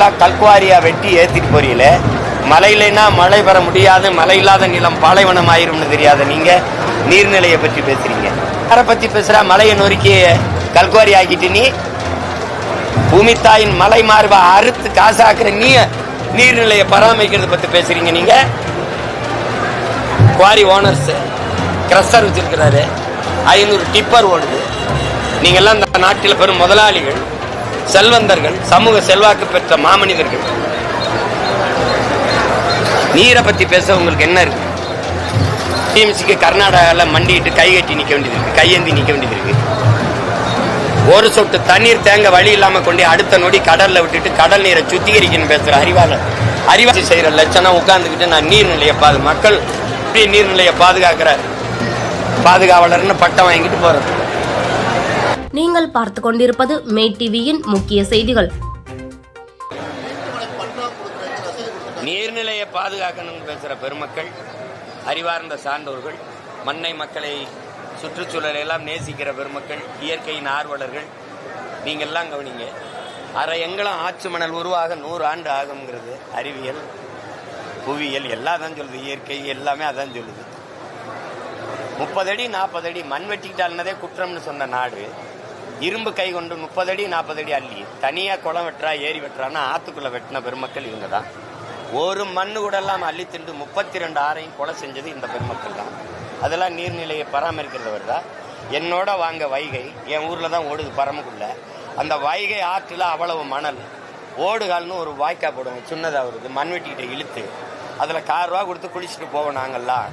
மலைகளெல்லாம் கல்குவாரியா வெட்டி ஏத்திட்டு போறீங்களே, மழை இல்லைன்னா மழை பெற முடியாது, மழை இல்லாத நிலம் பாலைவனம் ஆயிரும்னு தெரியாத நீங்க நீர்நிலையை பற்றி பேசுறீங்க. யாரை பத்தி பேசுறா? மலையை நொறுக்கி கல்குவாரி ஆக்கிட்டு நீ பூமி தாயின் மலை மார்பா அறுத்து காசாக்குற நீ நீர்நிலையை பராமரிக்கிறது பத்தி பேசுறீங்க. நீங்க குவாரி ஓனர்ஸ் கிரஷர் வச்சிருக்கிறாரு, 500 டிப்பர் ஓடுது. நீங்க எல்லாம் இந்த நாட்டில் பெரும் முதலாளிகள், செல்வந்தர்கள், சமூக செல்வாக்கு பெற்ற மாமனிதர்கள். நீரை பத்தி பேச உங்களுக்கு என்ன இருக்கு? டிஎம்சிக்கு கர்நாடகாவில் மண்டிட்டு கை கட்டி நிக்க வேண்டியது இருக்கு, கையேந்தி நிக்க வேண்டியது இருக்கு. ஒரு சொட்டு தண்ணீர் தேங்க வழி இல்லாம கொண்டு அடுத்த நொடி கடல்ல விட்டுட்டு கடல் நீரை சுத்திகரிக்கணும் பேசுற அறிவாளி செய்யற லட்சணம் உட்கார்ந்துக்கிட்டு நான் நீர்நிலையை மக்கள் நீர்நிலையை பாதுகாக்கிற பாதுகாவலர்னு பட்டம் வாங்கிட்டு போறது. நீங்கள் பார்த்து கொண்டிருப்பது மெய் டிவியின் முக்கிய செய்திகள். நீர்நிலையை பாதுகாக்கணும்னு பேசுற பெருமக்கள், அறிவார்ந்த சான்றோர்கள், மண்ணை மக்களை சுற்றுச்சூழலை எல்லாம் நேசிக்கிற பெருமக்கள், இயற்கையின் ஆர்வலர்கள், நீங்கள்லாம் கவனிங்க. அரை எங்கெல்லாம் ஆற்று மணல் உருவாக 100 ஆண்டு ஆகுங்கிறது அறிவியல், புவியியல் எல்லாம் தான் சொல்லுது. இயற்கை எல்லாமே அதான் சொல்லுது. 30 அடி 40 அடி மண் வெட்டிக்கிட்டால்னதே குற்றம்னு சொன்ன நாடு, இரும்பு கை கொண்டு 30 அடி 40 அடி அள்ளி தனியா குளம் வெட்டுறா, ஏரி வெட்டுறான்னா ஆத்துக்குள்ள வெட்டின பெருமக்கள் இவங்க தான். ஒரு மண்ணு கூட எல்லாம் அள்ளி திண்டு 32 ஆறையும் கொலை செஞ்சது இந்த பெருமக்கள் தான். அதெல்லாம் நீர்நிலையை பராமரிக்கிறவர் தான். என்னோட வாங்க வைகை, என் ஊர்ல தான் ஓடுது பரமக்குள்ள. அந்த வைகை ஆற்றுல அவ்வளவு மணல், ஓடுகால்னு ஒரு வாய்க்கா போடுவோம், சின்னதா வருது, மண் வெட்டிக்கிட்ட இழுத்து அதுல ₹1,000 கொடுத்து குளிச்சுட்டு போவோம் நாங்கெல்லாம்.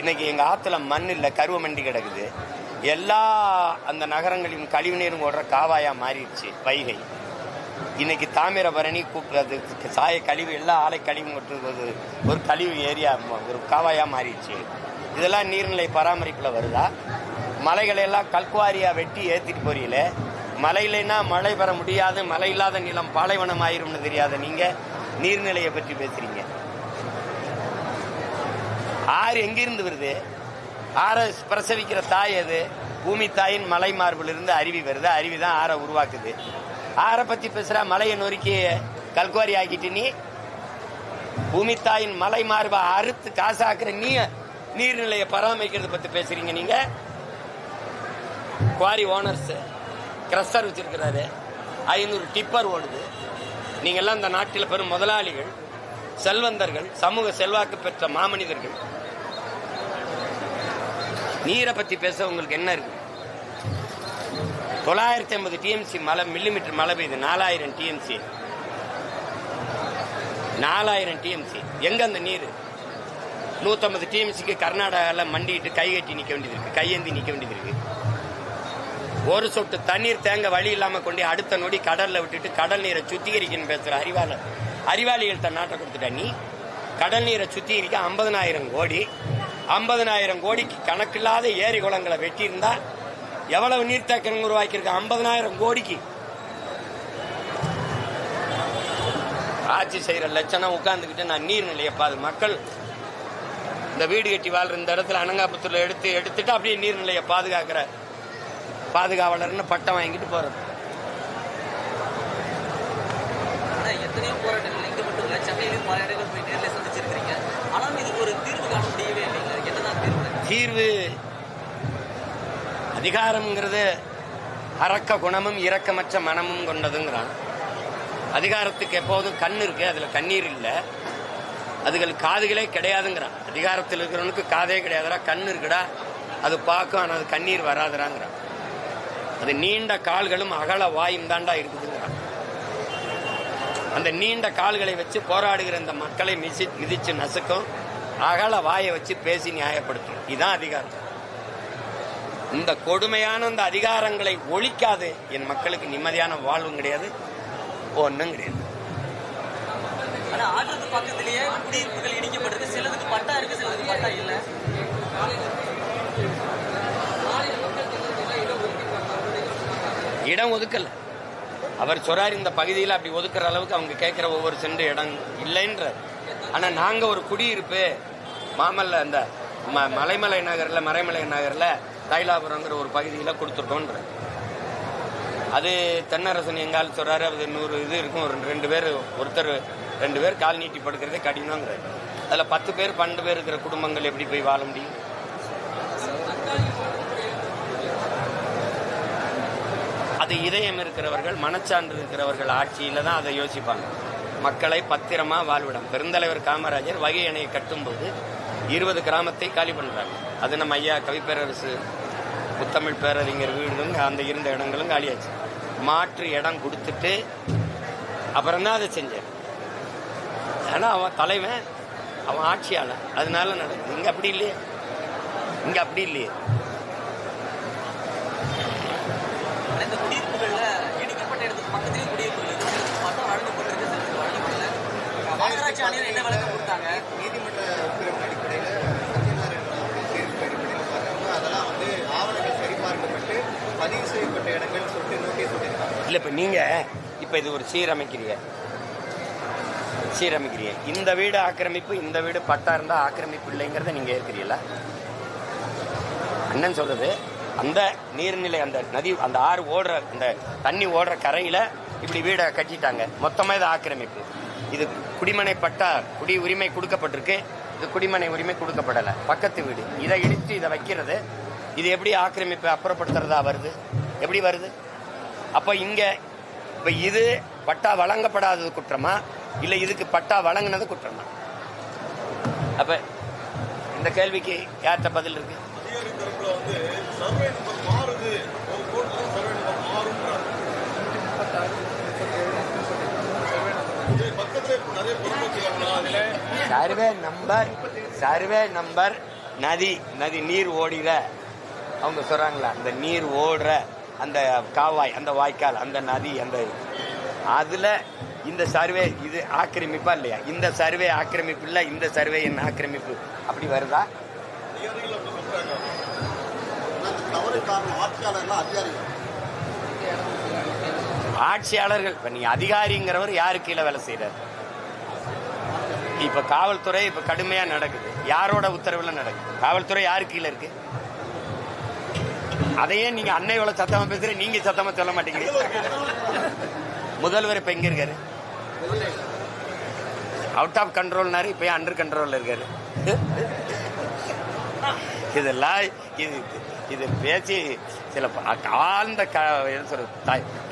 இன்னைக்கு எங்க ஆத்துல மண் இல்லை, கருவ மண்டி கிடக்குது. எல்லா அந்த நகரங்களின் கழிவு நீரும் ஓடுற காவாயா மாறிடுச்சு வைகை. இன்னைக்கு தாமிரபரணி அது சாய கழிவு, எல்லா ஆலை கழிவு கொட்டுறது ஒரு கழிவு ஏரியா, ஒரு காவாயா மாறிடுச்சு. இதெல்லாம் நீர்நிலை பராமரிப்புல வருதா? மலைகளை எல்லாம் கல்குவாரியா வெட்டி ஏத்திட்டு போறீங்களே, மழை இல்லைன்னா மழை பெற முடியாது, மழை இல்லாத நிலம் பாலைவனம் ஆயிரும்னு தெரியாத நீங்க நீர்நிலையை பற்றி பேசுறீங்க. ஆறு எங்கிருந்து வருது? ஆற பிரசவிக்கிற தாய் எது? பூமி தாயின் மலை மார்பில் இருந்து அருவி வருது, அருவி தான் ஆற உருவாக்குது. ஆற பத்தி பேசுற, மலையை நொறுக்கி கல்குவாரி ஆக்கிட்டு நீ பூமி தாயின் மலை மார்பா அறுத்து காசாக்குற நீ நீர்நிலையை பராமரிக்கிறது பத்தி பேசுறீங்க. நீங்க குவாரி ஓனர்ஸ் கிரஷர் வச்சிருக்கிறாரு, 500 டிப்பர் ஓடுது. நீங்க எல்லாம் இந்த நாட்டில் பெரும் முதலாளிகள், செல்வந்தர்கள், சமூக செல்வாக்கு பெற்ற மாமனிதர்கள். நீரை பத்தி பேச உங்களுக்கு என்ன இருக்கு? 950 டிஎம்சி மழை, மில்லிமீட்டர் மழை பெய்யுது. 4000 டிஎம்சி, 4000 டிஎம்சி. எங்க அந்த நீர்? 150 டிஎம்சிக்கு கர்நாடகாவில் மண்டிட்டு கை கட்டி நிக்க வேண்டியது இருக்கு, கையேந்தி நிக்க வேண்டியது இருக்கு. ஒரு சொட்டு தண்ணீர் தேங்க வழி இல்லாம கொண்டு அடுத்த நொடி கடல்ல விட்டுட்டு கடல் நீரை சுத்திகரிக்கணும் பேசுற அறிவாளிகள் தன் நாட்டை கொடுத்துட்டா. நீ கடல் நீரை சுத்திகரிக்க 50,000 கோடி, 50,000 கோடிக்கு கணக்கில்லாத ஏரி குளங்களை வெட்டி இருந்தா எவ்வளவு நீர்த்தேக்கம் உருவாக்கியிருக்க? 50,000 கோடிக்கு. ஆட்சி செய்யற லட்சணம் உட்கார்ந்துக்கிட்டு நான் நீர்நிலையை மக்கள் இந்த வீடு கட்டி வாழ்ற இந்த இடத்துல அனங்காபுத்தூர்ல எடுத்துட்டு அப்படியே நீர்நிலையை பாதுகாக்கிற பாதுகாவலர்னு பட்டம் வாங்கிட்டு போறது. எத்தனையோ போராட்டங்கள் இங்க மட்டும் இல்ல, சென்னையிலும் பல இடங்கள் போய் நேரில் சந்திச்சிருக்கீங்க. ஆனாலும் இதுக்கு ஒரு தீர்வு காண முடியவே இல்லைங்க. என்னதான் தீர்வு? அதிகாரம்ங்கிறது அரக்க குணமும் இரக்கமற்ற மனமும் கொண்டதுங்கிறான். அதிகாரத்துக்கு எப்போதும் கண் இருக்கு, அதுல கண்ணீர் இல்லை. அதுகள் காதுகளே கிடையாதுங்கிறான். அதிகாரத்தில் இருக்கிறவனுக்கு காதே கிடையாதுடா, கண் இருக்குடா, அது பார்க்கும், ஆனால் அது கண்ணீர் வராதுறாங்கிறான். அது நீண்ட கால்களும் அகல வாயும் தாண்டா இருக்குதுங்கிறான். அந்த நீண்ட கால்களை வச்சு போராடுகிற இந்த மக்களை மிதிச்சு நசுக்கும், அகல வாயை வச்சு பேசி நியாயப்படுத்தும். இதுதான் அதிகாரம். இந்த கொடுமையான இந்த அதிகாரங்களை ஒழிக்காது என் மக்களுக்கு நிம்மதியான வாழ்வும் கிடையாது, ஒன்றும் கிடையாது. ஆனா ஆற்றுக்கு பக்கத்திலேயே குடியிருப்புகள் இடிக்கப்பட்டிருக்கு. சிலதுக்கு பட்டா இருக்கு, சிலதுக்கு பட்டா இல்ல. இடம் ஒதுக்கல. அவர் சொல்றாரு இந்த பகுதியில் அப்படி ஒதுக்குற அளவுக்கு அவங்க கேட்கிற ஒவ்வொரு சென்ட் இடம் இல்லைன்ற. ஆனா நாங்க ஒரு குடியிருப்பு மாமல்ல அந்த மறைமலை நகர்ல தைலாபுரங்கிற ஒரு பகுதியில கொடுத்துருக்கோன்ற. அது தென்னரசன் எங்கால் சொல்றாரு, அது 100 இது இருக்கும். ஒரு 2 பேர், ஒருத்தர் 2 பேர் கால் நீட்டி படுக்கிறதே கடினங்கிறாரு. அதில் 10 பேர் 12 பேர் இருக்கிற குடும்பங்கள் எப்படி போய் வாழ முடியும்? அது இதயம் இருக்கிறவர்கள், மனச்சான்று இருக்கிறவர்கள் ஆட்சியில தான் அதை யோசிப்பாங்க. மக்களை பத்திரமா வாழ்விடம். பெருந்தலைவர் காமராஜர் வைகை அணையை கட்டும்போது 20 கிராமத்தை காலி பண்றாங்க. அது நம்ம ஐயா கவிப்பேரரசு முத்தமிழ் பேரறிஞர் வீடுங்க அந்த இருந்த இடங்களும் காலியாச்சு. மாற்று இடம் கொடுத்துட்டு அப்புறம் தான் அதை செஞ்சார். ஏன்னா அவன் தலைவன், அவன் ஆட்சியாளன், அதனால நடக்குது. இங்க அப்படி இல்லையே, இங்க அப்படி இல்லையே. இந்த குடியிருப்புகள்ல இடிக்கப்பட்ட இடத்துக்கு பக்கத்திலேயே குடியிருப்புகள் பட்டம் வழங்கப்பட்டிருக்கு, சிலருக்கு வழங்கப்படல. மாநகராட்சி ஆணையர் என்ன விளக்கம் கொடுத்தாங்க? நீதிமன்ற உத்தரவின் அடிப்படையில் தீர்ப்பு அடிப்படையில் பார்த்தவங்க அதெல்லாம் வந்து ஆவணங்கள் சரிபார்க்கப்பட்டு பதிவு செய்யப்பட்ட இடங்கள் சொல்லிட்டு நோட்டீஸ் சொல்லியிருக்காங்க. இல்லை, இப்போ நீங்கள் இப்போ இது ஒரு சீரமைக்கிறீங்க. இந்த வீடு ஆக்கிரமிப்பு, இந்த வீடு பட்டா இருந்தால் ஆக்கிரமிப்பு இல்லைங்கிறத நீங்கள் ஏற்கிறீங்களா? அண்ணன் சொல்றது, அந்த நீர்நிலை, அந்த நதி, அந்த ஆறு ஓடுற, அந்த தண்ணி ஓடுற கரையில் இப்படி வீடை கட்டிட்டாங்க, மொத்தமாக இது ஆக்கிரமிப்பு. இது குடிமனை பட்டா, குடி உரிமை கொடுக்கப்பட்டிருக்கு, இது குடிமனை உரிமை கொடுக்கப்படலை, பக்கத்து வீடு. இதை இடித்து இதை வைக்கிறது, இது எப்படி ஆக்கிரமிப்பு அப்புறப்படுத்துறதா வருது? எப்படி வருது? அப்போ இங்கே இப்போ இது பட்டா வழங்கப்படாதது குற்றமா, இல்லை இதுக்கு பட்டா வழங்கினது குற்றமா? அப்போ இந்த கேள்விக்கு யார்கிட்ட பதில் இருக்கு? சர்வே நம்பர் நதி நீர் ஓடுற, அவங்க சொல்றாங்களா, அந்த நீர் ஓடுற அந்த காவாய், அந்த வாய்க்கால், அந்த நதி, அந்த அதுல இந்த சர்வே இது ஆக்கிரமிப்பா இல்லையா? இந்த சர்வே ஆக்கிரமிப்பு இல்ல, இந்த சர்வே என்ன ஆக்கிரமிப்பு? அப்படி வருதா? ஆட்சியாளர்கள். இப்ப நீங்க அதிகாரிங்கிறவர் யாரு கீழே வேலை செய்யறாரு? இப்ப காவல்துறை இப்ப கடுமையா நடக்குது, யாரோட உத்தரவுல நடக்குது? காவல்துறை யாரு கீழே இருக்கு? அதையே நீங்க அன்னை எவ்வளவு சத்தமா பேசுற, நீங்க சத்தமா சொல்ல மாட்டேங்கிறீங்க. முதல்வர் இப்ப எங்க இருக்காரு? அவுட் ஆஃப் கண்ட்ரோல்னாரு, இப்ப அண்டர் கண்ட்ரோல்ல இருக்காரு. இதெல்லாம் இது பேசி சில ஆழ்ந்த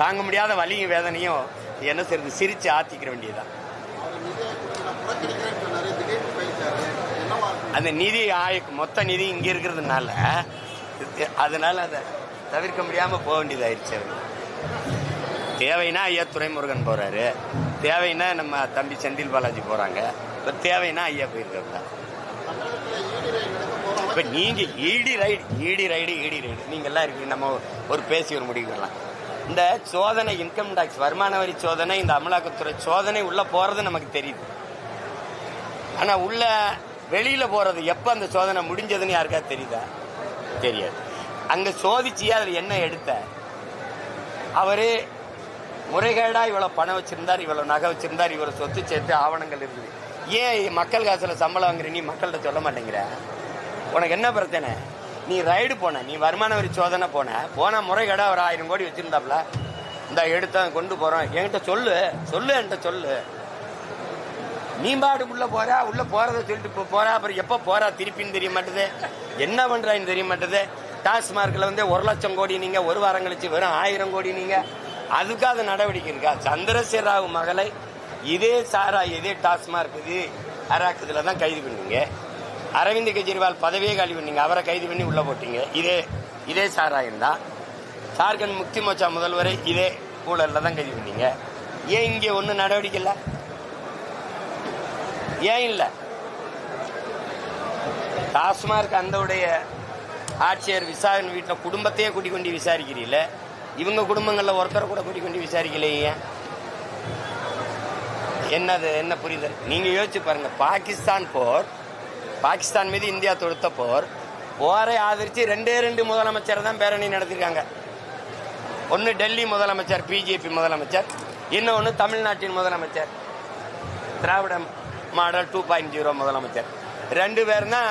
தாங்க முடியாத வலியும் வேதனையும் என்ன செய்யறது, சிரிச்சு ஆத்திக்கிற வேண்டியதுதான். அந்த நிதி மொத்த நிதி இங்க இருக்கிறதுனால, அதனால அதை தவிர்க்க முடியாம போக வேண்டியதாயிருச்சு. தேவைன்னா ஐயா துரைமுருகன் போறாரு, தேவைன்னா நம்ம தம்பி செந்தில் பாலாஜி போறாங்க, இப்ப தேவைன்னா ஐயா போயிருக்காங்க. இப்ப நீங்க ஈடி ரைடு நீங்க எல்லாம் இருக்கு, நம்ம ஒரு பேசி ஒரு முடிவு பண்ணலாம். இந்த சோதனை, இன்கம் டாக்ஸ் வருமான வரி சோதனை, இந்த அமலாக்கத்துறை சோதனை உள்ள போறது நமக்கு தெரியுது. ஆனா உள்ள வெளியில போறது எப்ப அந்த சோதனை முடிஞ்சதுன்னு யாருக்காவது தெரியுதா? தெரியாது. அங்க சோதிச்சியா அதுல என்ன எடுத்த? அவரு முறைகேடா இவ்வளவு பணம் வச்சிருந்தார், இவ்வளவு நகை வச்சிருந்தார், இவ்வளவு சொத்து சேர்த்து ஆவணங்கள் இருக்குது. ஏன் மக்கள் காசுல சம்பளம் வாங்குற நீ மக்கள்கிட்ட சொல்ல மாட்டேங்கிற? உனக்கு என்ன பிரச்சனை? நீ ரைடு போன, நீ வருமான வரி சோதனை போன முறைகேடா ஒரு 1000 கோடி வச்சிருந்தாப்ல, இந்த எடுத்த கொண்டு போறோம், என்கிட்ட சொல்லு என்கிட்ட சொல்லு. நீ பாடு உள்ள போறத சொல்லிட்டு போறா, அப்புறம் எப்ப போறா திருப்பின்னு தெரிய மாட்டேது, என்ன பண்றான்னு தெரிய மாட்டேது. டாஸ்மார்க்ல 1 லட்சம் கோடி நீங்க, ஒரு வாரம் கழிச்சு வெறும் 1000 கோடி நீங்க, அதுக்காக நடவடிக்கை இருக்கா? சந்திரசேகர ராவ் மகளை இதே சாரா, இதே டாஸ்மார்க், இது அராக் இதுல தான் கைது பண்ணீங்க. அரவிந்த் கெஜ்ரிவால் பதவியே காலி பண்ணீங்க, அவரை கைது பண்ணி உள்ள போட்டீங்க. இதே சாராயம் தான். ஜார்க்கண்ட் முக்தி மோர்ச்சா முதல்வரை இதே ஊழல்ல தான் கைது பண்ணீங்க. ஏன் இங்கே ஒன்னும் நடவடிக்கை இல்லை? ஏன் இல்லை? டாஸ்மார்க் அந்த ஆட்சியர் விசாரணை வீட்டில் குடும்பத்தையே கூட்டிக் கொண்டு விசாரிக்கிறீங்கள, இவங்க குடும்பங்கள்ல ஒருத்தரை கூட கூட்டிக் கொண்டு விசாரிக்கலையே. என்ன புரிதல்? நீங்க யோசிச்சு பாருங்க. பாகிஸ்தான் மீது இந்தியா தொடுத்த போரை ஆதரிச்சு 2 முதலமைச்சர் தான் பேரணி நடத்திருக்காங்க. ஒன்னு டெல்லி முதலமைச்சர் பிஜேபி முதலமைச்சர், இன்னொன்னு தமிழ்நாட்டின் முதலமைச்சர் திராவிட மாடல் 2.0 முதலமைச்சர். 2 பேரும் தான்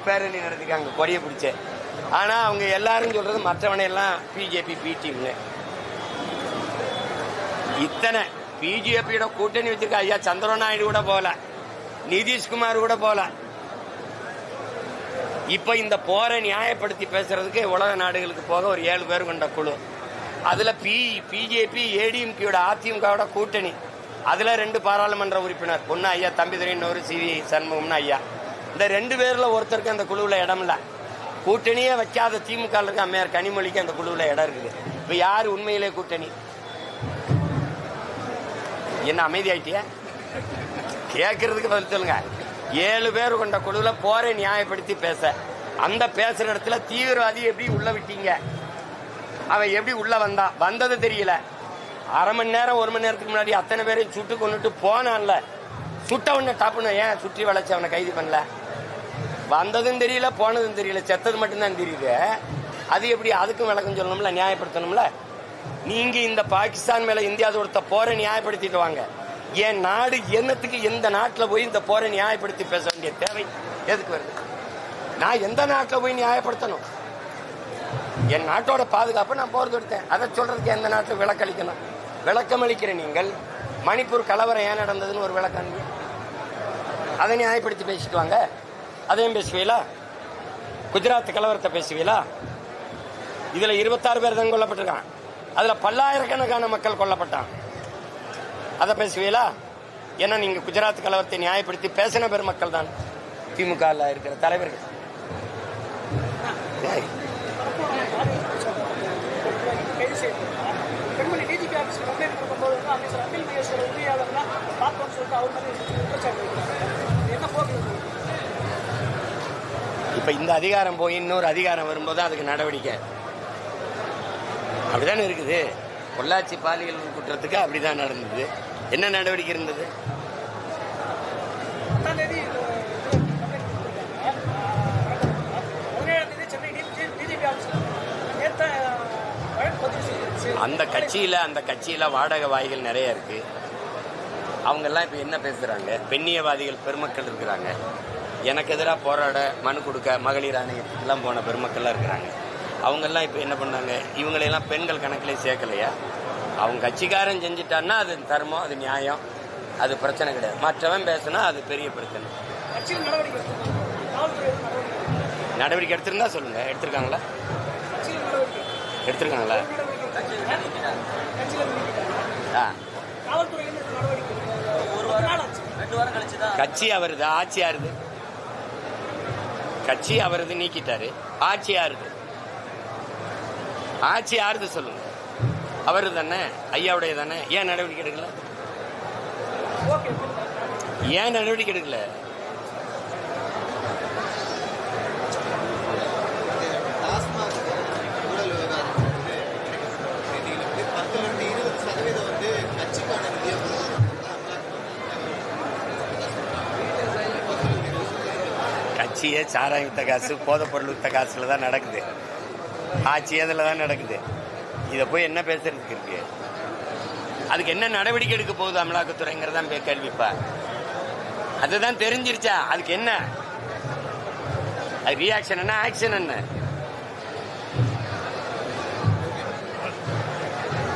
பேரணி நடத்திருக்காங்க கொடியை பிடிச்ச. ஆனா அவங்க எல்லாரும் சொல்றது மற்றவனை எல்லாம் பிஜேபி பி டீம்னு. இத்தனை பிஜேபியோட கூட்டணி வச்சிருக்க ஐயா சந்திரபாபு நாயுடு கூட போல, நிதிஷ்குமார் கூட போல. இப்ப இந்த போரை நியாயப்படுத்தி பேசுறதுக்கு உலக நாடுகளுக்கு போக ஒரு 7 பேர் கொண்ட குழு. அதுல பிஜேபி ஏடிஎம்கேயோட அதிமுகவோட கூட்டணி. அதுல 2 பாராளுமன்ற உறுப்பினர், ஒன்னு ஐயா தம்பிதுரை, இன்னொரு சிவி சண்முகம்னு ஐயா. இந்த 2 பேர்ல ஒருத்தருக்கு அந்த குழுவுல இடம் இல்ல. கூட்டணியே வைக்காத திமுக இருக்க அம்மையார் கனிமொழிக்கு அந்த குழுவுல இடம் இருக்குது. இப்ப யாரு உண்மையிலே கூட்டணி? என்ன அமைதி ஆயிட்டிய? கேட்கறதுக்கு பதில் சொல்லுங்க. 7 பேர் கொண்ட குழுல போரை நியாயப்படுத்தி பேச, அந்த பேசுற இடத்துல தீவிரவாதி எப்படி உள்ள விட்டீங்க, அவன் எப்படி உள்ள வந்தது தெரியல. அரை மணி நேரம் 1 மணி நேரத்துக்கு முன்னாடி அத்தனை பேரையும் சுட்டு கொண்டுட்டு போனான்ல, சுட்டவன டாப்புன ஏன் சுற்றி வளைச்சு அவனை கைது பண்ணல? வந்ததும் தெரியல, போனதும் தெரியல, செத்தது மட்டும்தான் தெரியுது. அது எப்படி? அதுக்கும் விளக்கம் சொல்லணும்ல, நியாயப்படுத்தணும்ல. நீங்க இந்த பாகிஸ்தான் மேல இந்தியா தொடுத்த போரை நியாயப்படுத்திட்டு வாங்க. என் நாடு என்னத்துக்கு எந்த நாட்டில் போய் இந்த போரை நியாயப்படுத்தி பேச வேண்டிய தேவை எதுக்கு வருது? நான் எந்த நாட்டில் போய் நியாயப்படுத்தணும்? என் நாட்டோட பாதுகாப்பு நான் போர் தொடுத்தேன். அதை சொல்றதுக்கு எந்த நாட்டில் விளக்களிக்கணும்? விளக்கம் அளிக்கிற நீங்கள் மணிப்பூர் கலவரம் ஏன் நடந்ததுன்னு ஒரு விளக்கம், அதை நியாயப்படுத்தி பேசிட்டு வாங்க. அதையும் பேசுவீங்களா? குஜராத் கலவரத்தை பேசுவீங்களா? இதுல 26 பேர் தான் கொல்லப்பட்டிருக்கான். அதுல பல்லாயிரக்கணக்கான மக்கள் கொல்லப்பட்டான். அதை பேசுவீங்களா? ஏன்னா நீங்க குஜராத் கலவரத்தை நியாயப்படுத்தி பேசின பெருமக்கள் தான் திமுக இருக்கிற தலைவர்கள். இப்ப இந்த அதிகாரம் போய் இன்னொரு அதிகாரம் வரும்போது அதுக்கு நடவடிக்கை அப்படிதானே இருக்குது. பொள்ளாச்சி பாலியல் குற்றத்துக்கு அப்படிதான் நடந்தது. என்ன நடவடிக்கை இருந்தது? அந்த கட்சியில வாடகை வாய்கள் நிறைய இருக்கு. அவங்க எல்லாம் இப்ப என்ன பேசுறாங்க? பெண்ணியவாதிகள் பெருமக்கள் இருக்கிறாங்க. எனக்கு எதிராக போராட மனு கொடுக்க மகளிர் ஆணையத்துக்கெல்லாம் போன பெருமக்கள்லாம் இருக்கிறாங்க. அவங்கெல்லாம் இப்போ என்ன பண்ணாங்க? இவங்களையெல்லாம் பெண்கள் கணக்கிலே சேர்க்கலையா? அவங்க கட்சிக்காரன் செஞ்சுட்டான்னா அது தர்மம், அது நியாயம், அது பிரச்சனை கிடையாது. மற்றவன் பேசினா அது பெரிய பிரச்சனை. நடவடிக்கை எடுத்திருந்தா சொல்லுங்க. எடுத்திருக்காங்களா? எடுத்திருக்காங்களா? கட்சி அவருது, ஆட்சி யாருது? கட்சி அவரது நீக்கிட்டாரு, ஆட்சி யாருது? ஆட்சி யாருது சொல்லுங்க. அவரு தானே, ஐயாவுடைய தானே. ஏன் நடவடிக்கை எடுக்கல? ஏன் நடவடிக்கை எடுக்கல? கட்சியே சாராயம் வித்த காசு, போதைப் பொருள் வித்த காசுல தான் நடக்குது. ஆட்சி அதில் தான் நடக்குது. இதை போய் என்ன பேசுறதுக்கு இருக்கு? அதுக்கு என்ன நடவடிக்கை எடுக்க போகுது அமலாக்கத்துறைங்கிறதான் கேள்விப்பா. அதுதான் தெரிஞ்சிருச்சா? அதுக்கு என்ன ரியாக்ஷன் என்ன, ஆக்ஷன் என்ன?